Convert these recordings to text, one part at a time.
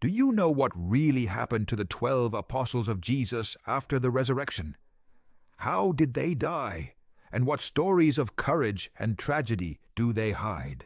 Do you know what really happened to the 12 apostles of Jesus after the resurrection? How did they die? And what stories of courage and tragedy do they hide?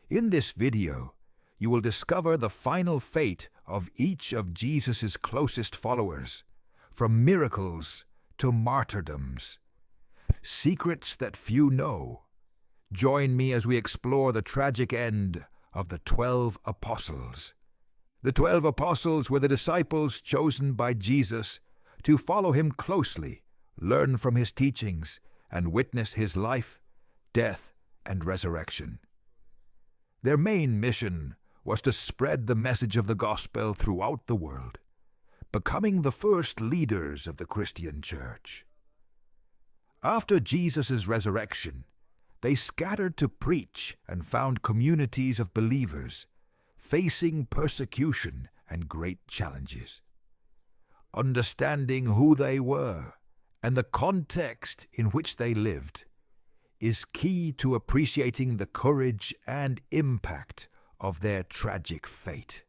In this video, you will discover the final fate of each of Jesus' closest followers, from miracles to martyrdoms. Secrets that few know. Join me as we explore the tragic end of the 12 apostles. The 12 apostles were the disciples chosen by Jesus to follow him closely, learn from his teachings, and witness his life, death, and resurrection. Their main mission was to spread the message of the gospel throughout the world, becoming the first leaders of the Christian church. After Jesus' resurrection, they scattered to preach and found communities of believers facing persecution and great challenges. Understanding who they were and the context in which they lived is key to appreciating the courage and impact of their tragic fate.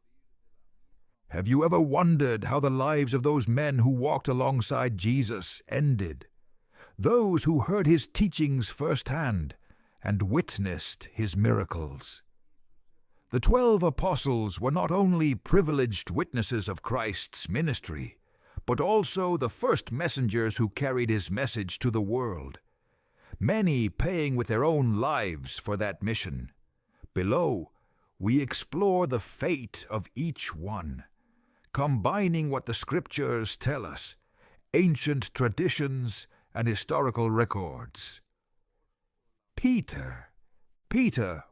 Have you ever wondered how the lives of those men who walked alongside Jesus ended? Those who heard his teachings firsthand and witnessed his miracles. The 12 apostles were not only privileged witnesses of Christ's ministry, but also the first messengers who carried his message to the world, many paying with their own lives for that mission. Below, we explore the fate of each one, combining what the scriptures tell us, ancient traditions, and historical records. Peter,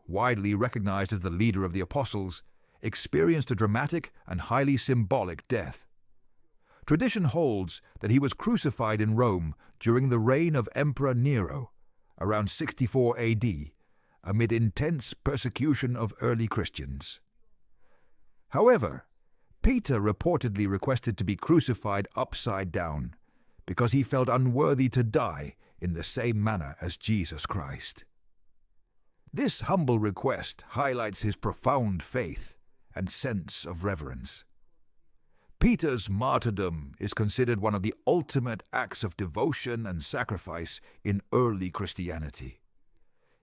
widely recognized as the leader of the apostles, experienced a dramatic and highly symbolic death. Tradition holds that he was crucified in Rome during the reign of Emperor Nero, around 64 AD, amid intense persecution of early Christians. However, Peter reportedly requested to be crucified upside down because he felt unworthy to die in the same manner as Jesus Christ. This humble request highlights his profound faith and sense of reverence. Peter's martyrdom is considered one of the ultimate acts of devotion and sacrifice in early Christianity.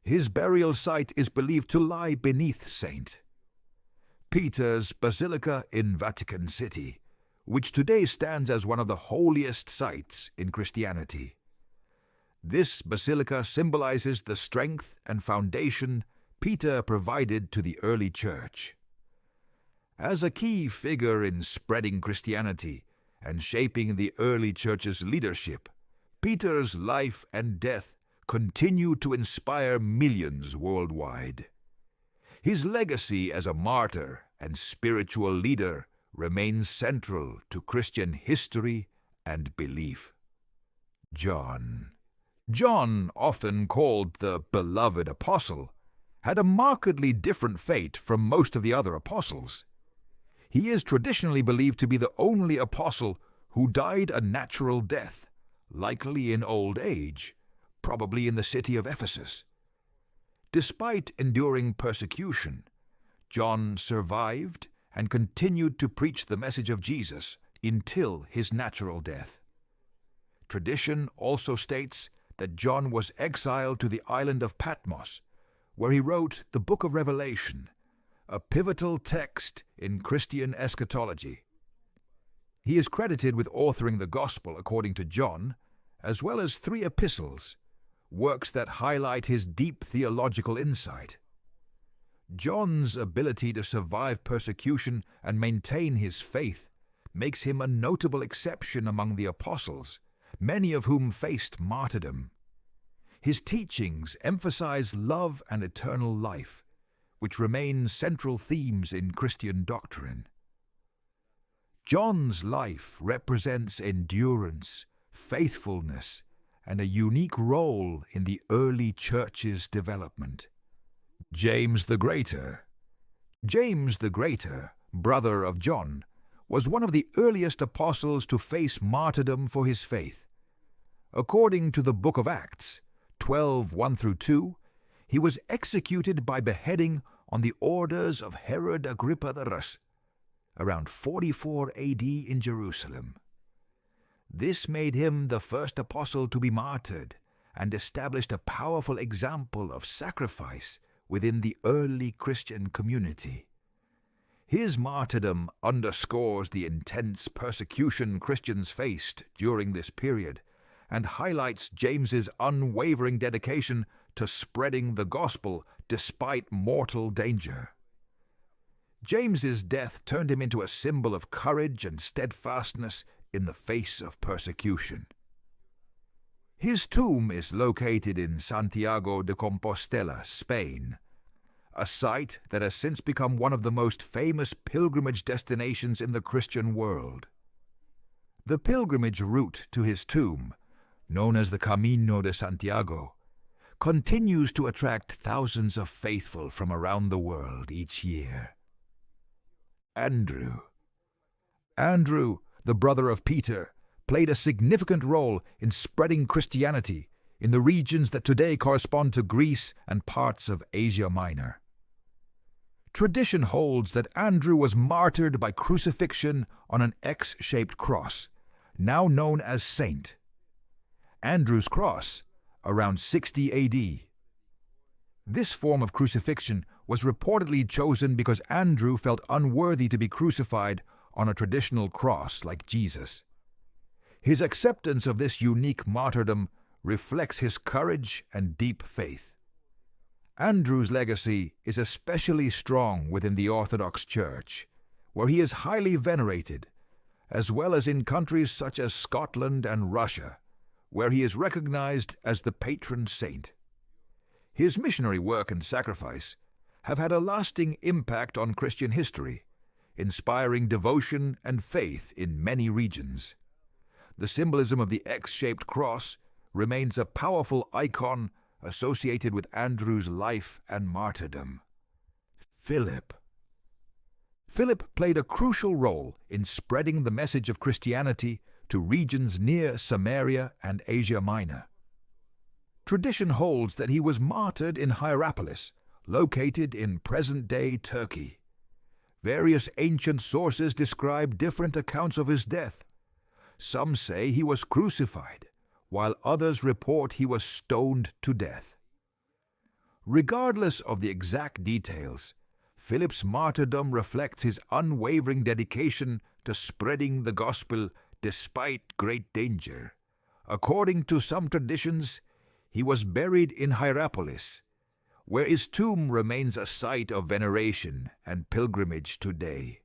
His burial site is believed to lie beneath St. Peter's Basilica in Vatican City, which today stands as one of the holiest sites in Christianity. This basilica symbolizes the strength and foundation Peter provided to the early church. As a key figure in spreading Christianity and shaping the early church's leadership, Peter's life and death continue to inspire millions worldwide. His legacy as a martyr and spiritual leader remains central to Christian history and belief. John, often called the beloved apostle, had a markedly different fate from most of the other apostles. He is traditionally believed to be the only apostle who died a natural death, likely in old age, probably in the city of Ephesus. Despite enduring persecution, John survived and continued to preach the message of Jesus until his natural death. Tradition also states that John was exiled to the island of Patmos, where he wrote the Book of Revelation, a pivotal text in Christian eschatology. He is credited with authoring the Gospel according to John, as well as 3 epistles, works that highlight his deep theological insight. John's ability to survive persecution and maintain his faith makes him a notable exception among the apostles, many of whom faced martyrdom. His teachings emphasize love and eternal life, which remain central themes in Christian doctrine. John's life represents endurance, faithfulness, and a unique role in the early church's development. James the Greater, brother of John, was one of the earliest apostles to face martyrdom for his faith. According to the Book of Acts 12:1-2, he was executed by beheading on the orders of Herod Agrippa I, around 44 AD in Jerusalem. This made him the first apostle to be martyred and established a powerful example of sacrifice within the early Christian community. His martyrdom underscores the intense persecution Christians faced during this period and highlights James's unwavering dedication to spreading the gospel despite mortal danger. James's death turned him into a symbol of courage and steadfastness in the face of persecution. His tomb is located in Santiago de Compostela, Spain, a site that has since become one of the most famous pilgrimage destinations in the Christian world. The pilgrimage route to his tomb, known as the Camino de Santiago, continues to attract thousands of faithful from around the world each year. Andrew, the brother of Peter, played a significant role in spreading Christianity in the regions that today correspond to Greece and parts of Asia Minor. Tradition holds that Andrew was martyred by crucifixion on an X-shaped cross, now known as Saint Andrew's Cross, around 60 AD. This form of crucifixion was reportedly chosen because Andrew felt unworthy to be crucified on a traditional cross like Jesus. His acceptance of this unique martyrdom reflects his courage and deep faith. Andrew's legacy is especially strong within the Orthodox Church, where he is highly venerated, as well as in countries such as Scotland and Russia, where he is recognized as the patron saint. His missionary work and sacrifice have had a lasting impact on Christian history, inspiring devotion and faith in many regions. The symbolism of the X-shaped cross remains a powerful icon associated with Andrew's life and martyrdom. Philip played a crucial role in spreading the message of Christianity to regions near Samaria and Asia Minor. Tradition holds that he was martyred in Hierapolis, located in present-day Turkey. Various ancient sources describe different accounts of his death. Some say he was crucified, while others report he was stoned to death. Regardless of the exact details, Philip's martyrdom reflects his unwavering dedication to spreading the gospel despite great danger. According to some traditions, he was buried in Hierapolis, where his tomb remains a site of veneration and pilgrimage today.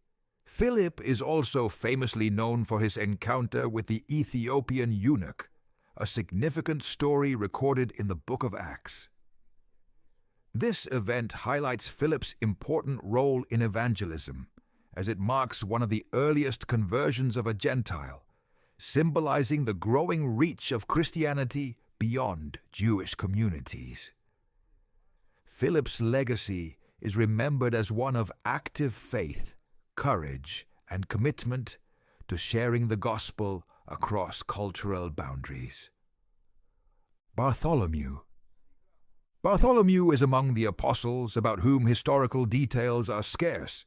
Philip is also famously known for his encounter with the Ethiopian eunuch, a significant story recorded in the Book of Acts. This event highlights Philip's important role in evangelism, as it marks one of the earliest conversions of a Gentile, symbolizing the growing reach of Christianity beyond Jewish communities. Philip's legacy is remembered as one of active faith, courage, and commitment to sharing the gospel across cultural boundaries. Bartholomew is among the apostles about whom historical details are scarce,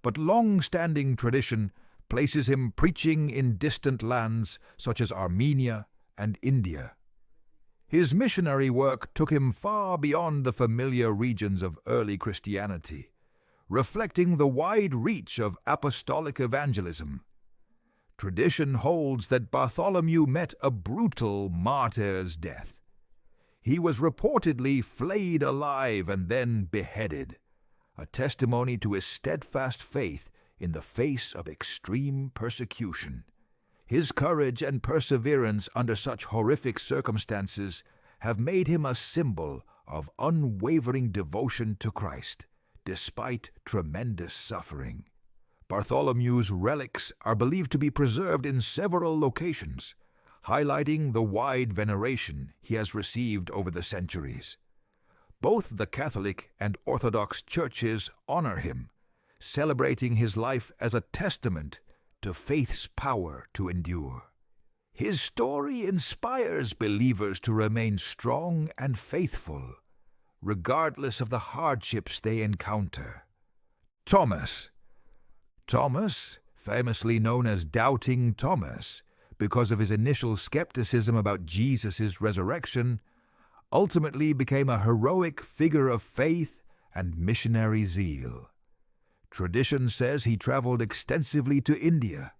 but long-standing tradition places him preaching in distant lands such as Armenia and India. His missionary work took him far beyond the familiar regions of early Christianity, reflecting the wide reach of apostolic evangelism. Tradition holds that Bartholomew met a brutal martyr's death. He was reportedly flayed alive and then beheaded, a testimony to his steadfast faith in the face of extreme persecution. His courage and perseverance under such horrific circumstances have made him a symbol of unwavering devotion to Christ, despite tremendous suffering. Bartholomew's relics are believed to be preserved in several locations, highlighting the wide veneration he has received over the centuries. Both the Catholic and Orthodox churches honor him, celebrating his life as a testament to faith's power to endure. His story inspires believers to remain strong and faithful, regardless of the hardships they encounter. Thomas Thomas, famously known as Doubting Thomas because of his initial skepticism about Jesus' resurrection, ultimately became a heroic figure of faith and missionary zeal. Tradition says he traveled extensively to India,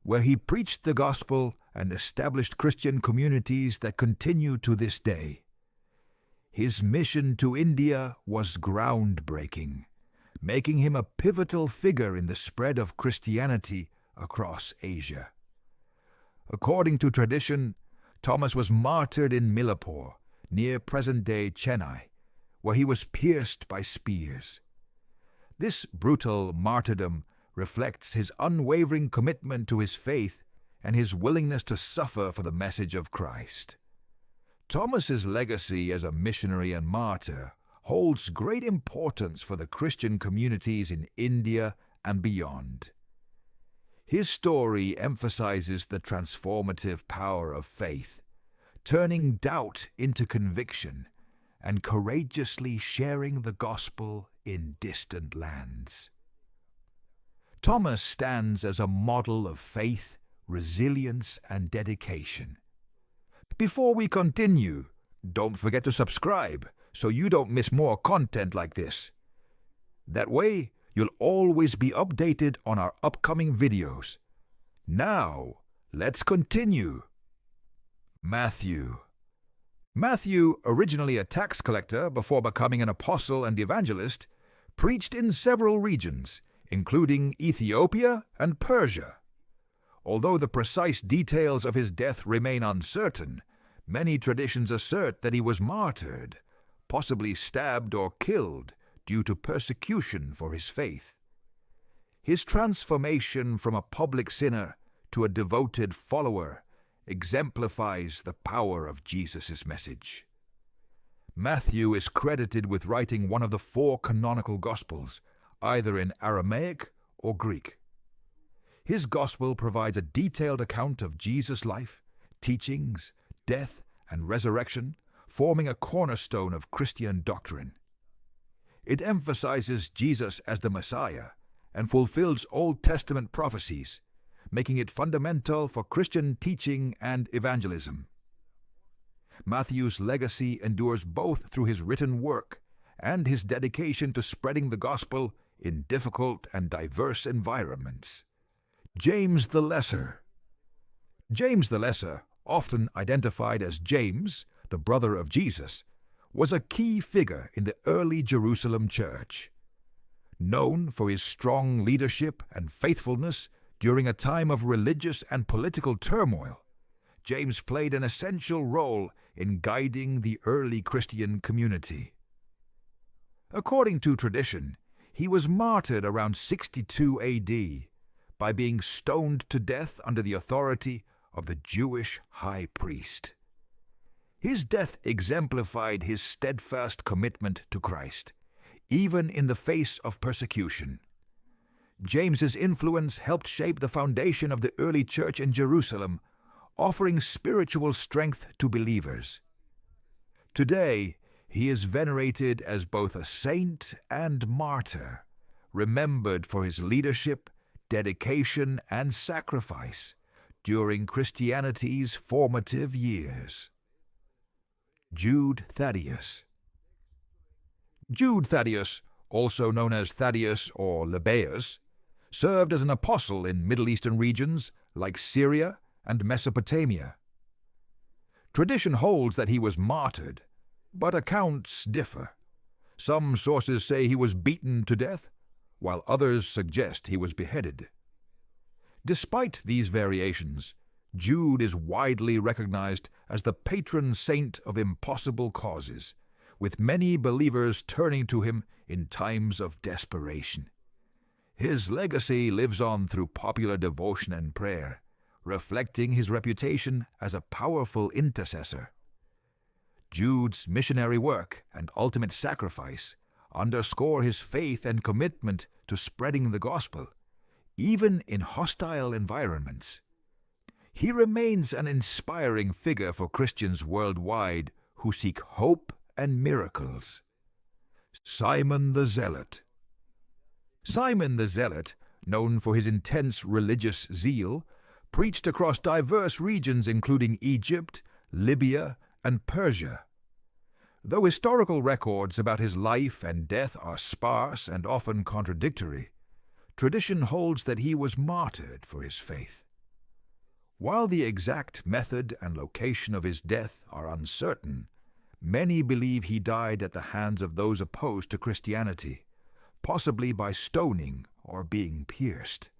where he preached the gospel and established Christian communities that continue to this day. His mission to India was groundbreaking, making him a pivotal figure in the spread of Christianity across Asia. According to tradition, Thomas was martyred in Milapur, near present-day Chennai, where he was pierced by spears. This brutal martyrdom reflects his unwavering commitment to his faith and his willingness to suffer for the message of Christ. Thomas's legacy as a missionary and martyr holds great importance for the Christian communities in India and beyond. His story emphasizes the transformative power of faith, turning doubt into conviction and courageously sharing the gospel in distant lands. Thomas stands as a model of faith, resilience, and dedication. Before we continue, don't forget to subscribe so you don't miss more content like this. That way, you'll always be updated on our upcoming videos. Now, let's continue. Matthew, originally a tax collector before becoming an apostle and evangelist, preached in several regions, including Ethiopia and Persia. Although the precise details of his death remain uncertain, many traditions assert that he was martyred, possibly stabbed or killed due to persecution for his faith. His transformation from a public sinner to a devoted follower exemplifies the power of Jesus' message. Matthew is credited with writing one of the 4 canonical Gospels, either in Aramaic or Greek. His Gospel provides a detailed account of Jesus' life, teachings, death, and resurrection, forming a cornerstone of Christian doctrine. It emphasizes Jesus as the Messiah and fulfills Old Testament prophecies, making it fundamental for Christian teaching and evangelism. Matthew's legacy endures both through his written work and his dedication to spreading the gospel in difficult and diverse environments. James the Lesser, often identified as James, the brother of Jesus, was a key figure in the early Jerusalem church. Known for his strong leadership and faithfulness during a time of religious and political turmoil, James played an essential role in guiding the early Christian community. According to tradition, he was martyred around 62 AD by being stoned to death under the authority of the Jewish high priest. His death exemplified his steadfast commitment to Christ, even in the face of persecution. James's influence helped shape the foundation of the early church in Jerusalem, offering spiritual strength to believers. Today, he is venerated as both a saint and martyr, remembered for his leadership, dedication, and sacrifice during Christianity's formative years. Jude Thaddeus, also known as Thaddeus or Lebbaeus, served as an apostle in Middle Eastern regions like Syria and Mesopotamia. Tradition holds that he was martyred, but accounts differ. Some sources say he was beaten to death, while others suggest he was beheaded. Despite these variations, Jude is widely recognized as the patron saint of impossible causes, with many believers turning to him in times of desperation. His legacy lives on through popular devotion and prayer, reflecting his reputation as a powerful intercessor. Jude's missionary work and ultimate sacrifice underscore his faith and commitment to spreading the gospel, even in hostile environments. He remains an inspiring figure for Christians worldwide who seek hope and miracles. Simon the Zealot, known for his intense religious zeal, preached across diverse regions including Egypt, Libya, and Persia. Though historical records about his life and death are sparse and often contradictory, tradition holds that he was martyred for his faith. While the exact method and location of his death are uncertain, many believe he died at the hands of those opposed to Christianity, possibly by stoning or being pierced.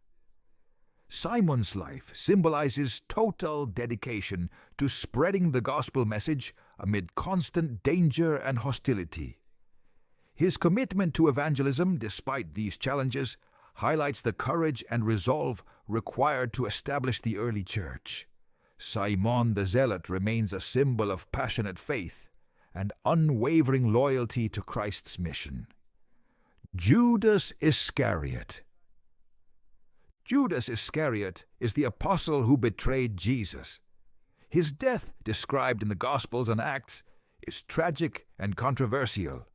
Simon's life symbolizes total dedication to spreading the gospel message amid constant danger and hostility. His commitment to evangelism, despite these challenges, highlights the courage and resolve required to establish the early church. Simon the Zealot remains a symbol of passionate faith and unwavering loyalty to Christ's mission. Judas Iscariot. Judas Iscariot is the apostle who betrayed Jesus. His death, described in the Gospels and Acts, is tragic and controversial.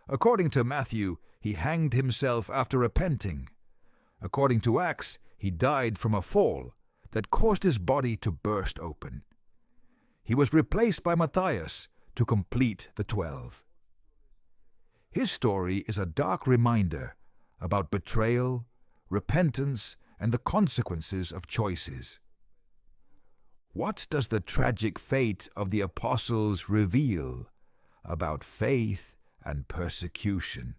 According to Matthew, he hanged himself after repenting. According to Acts, he died from a fall that caused his body to burst open. He was replaced by Matthias to complete the 12. His story is a dark reminder about betrayal, repentance, and the consequences of choices. What does the tragic fate of the apostles reveal about faith and persecution?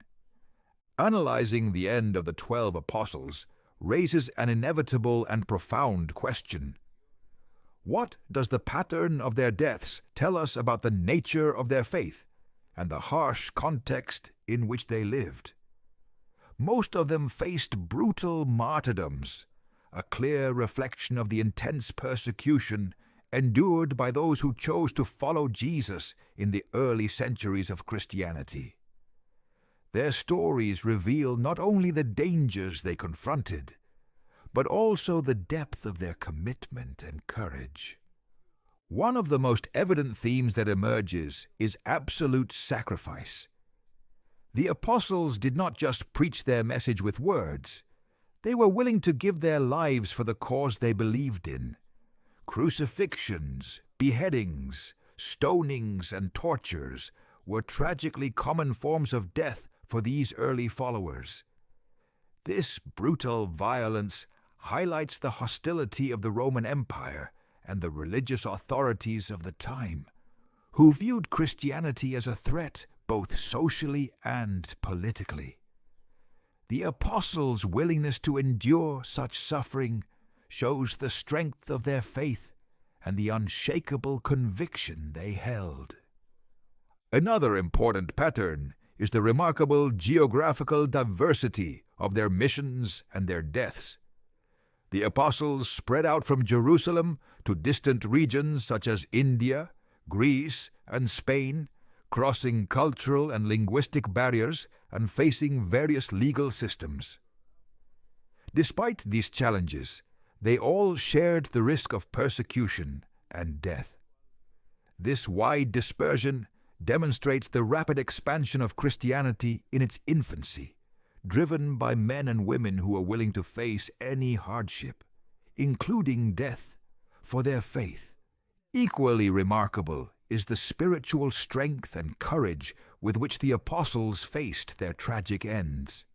Analyzing the end of the 12 apostles raises an inevitable and profound question. What does the pattern of their deaths tell us about the nature of their faith and the harsh context in which they lived? Most of them faced brutal martyrdoms, a clear reflection of the intense persecution endured by those who chose to follow Jesus in the early centuries of Christianity. Their stories reveal not only the dangers they confronted, but also the depth of their commitment and courage. One of the most evident themes that emerges is absolute sacrifice. The apostles did not just preach their message with words. They were willing to give their lives for the cause they believed in. Crucifixions, beheadings, stonings, and tortures were tragically common forms of death for these early followers. This brutal violence highlights the hostility of the Roman Empire and the religious authorities of the time, who viewed Christianity as a threat both socially and politically. The apostles' willingness to endure such suffering shows the strength of their faith and the unshakable conviction they held. Another important pattern is the remarkable geographical diversity of their missions and their deaths. The apostles spread out from Jerusalem to distant regions such as India, Greece, and Spain, crossing cultural and linguistic barriers and facing various legal systems. Despite these challenges, they all shared the risk of persecution and death. This wide dispersion demonstrates the rapid expansion of Christianity in its infancy, driven by men and women who are willing to face any hardship, including death, for their faith. Equally remarkable is the spiritual strength and courage with which the apostles faced their tragic ends.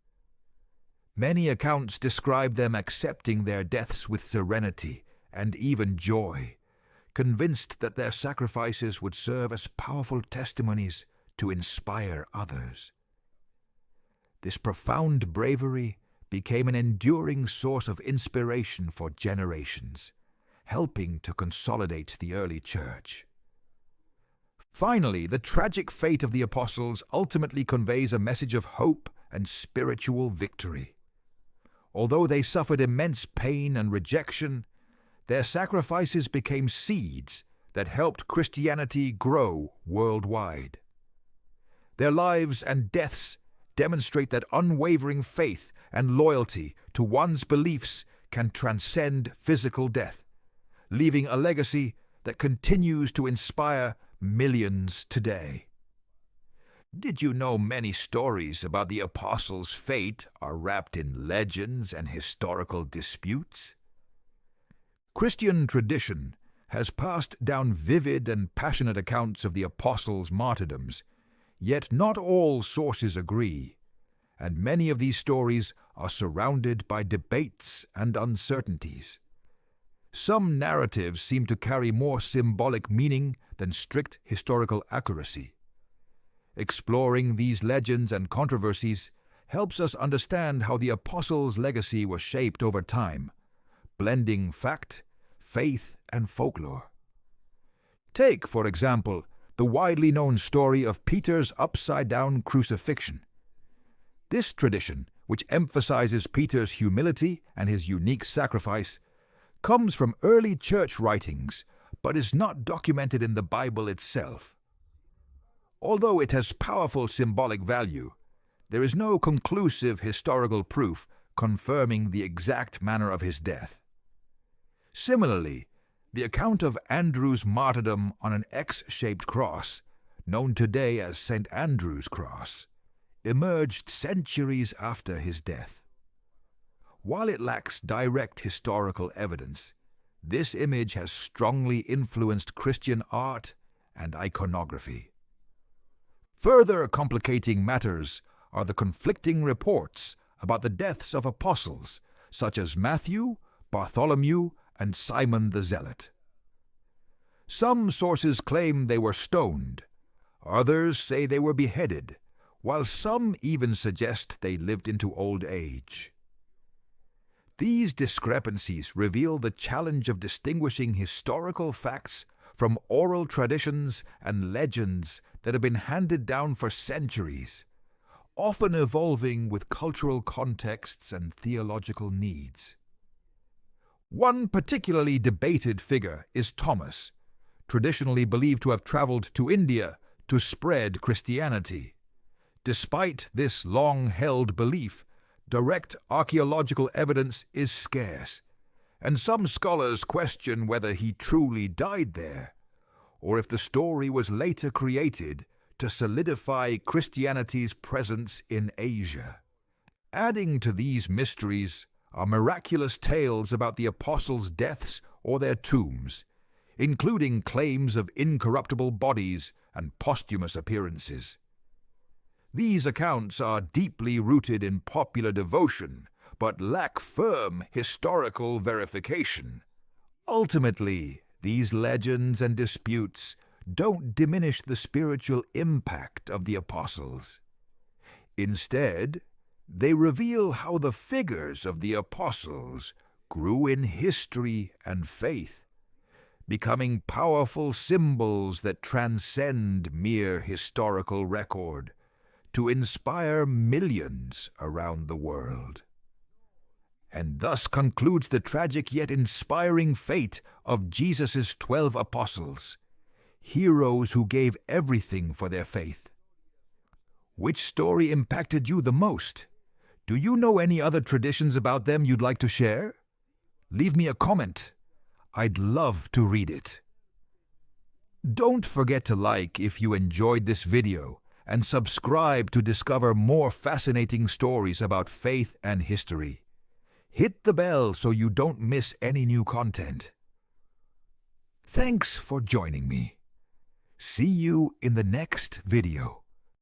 Many accounts describe them accepting their deaths with serenity and even joy, convinced that their sacrifices would serve as powerful testimonies to inspire others. This profound bravery became an enduring source of inspiration for generations, helping to consolidate the early church. Finally, the tragic fate of the apostles ultimately conveys a message of hope and spiritual victory. Although they suffered immense pain and rejection, their sacrifices became seeds that helped Christianity grow worldwide. Their lives and deaths demonstrate that unwavering faith and loyalty to one's beliefs can transcend physical death, leaving a legacy that continues to inspire millions today. Did you know many stories about the apostles' fate are wrapped in legends and historical disputes? Christian tradition has passed down vivid and passionate accounts of the apostles' martyrdoms, yet not all sources agree, and many of these stories are surrounded by debates and uncertainties. Some narratives seem to carry more symbolic meaning than strict historical accuracy. Exploring these legends and controversies helps us understand how the apostles' legacy was shaped over time, blending fact, faith, and folklore. Take, for example, the widely known story of Peter's upside-down crucifixion. This tradition, which emphasizes Peter's humility and his unique sacrifice, comes from early church writings, but is not documented in the Bible itself. Although it has powerful symbolic value, there is no conclusive historical proof confirming the exact manner of his death. Similarly, the account of Andrew's martyrdom on an X-shaped cross, known today as St. Andrew's Cross, emerged centuries after his death. While it lacks direct historical evidence, this image has strongly influenced Christian art and iconography. Further complicating matters are the conflicting reports about the deaths of apostles, such as Matthew, Bartholomew, and Simon the Zealot. Some sources claim they were stoned, others say they were beheaded, while some even suggest they lived into old age. These discrepancies reveal the challenge of distinguishing historical facts from oral traditions and legends that have been handed down for centuries, often evolving with cultural contexts and theological needs. One particularly debated figure is Thomas, traditionally believed to have traveled to India to spread Christianity. Despite this long-held belief, direct archaeological evidence is scarce, and some scholars question whether he truly died there, or if the story was later created to solidify Christianity's presence in Asia. Adding to these mysteries are miraculous tales about the apostles' deaths or their tombs, including claims of incorruptible bodies and posthumous appearances. These accounts are deeply rooted in popular devotion, but lack firm historical verification. Ultimately, these legends and disputes don't diminish the spiritual impact of the apostles. Instead, they reveal how the figures of the apostles grew in history and faith, becoming powerful symbols that transcend mere historical record to inspire millions around the world. And thus concludes the tragic yet inspiring fate of Jesus' 12 apostles, heroes who gave everything for their faith. Which story impacted you the most? Do you know any other traditions about them you'd like to share? Leave me a comment. I'd love to read it. Don't forget to like if you enjoyed this video and subscribe to discover more fascinating stories about faith and history. Hit the bell so you don't miss any new content. Thanks for joining me. See you in the next video.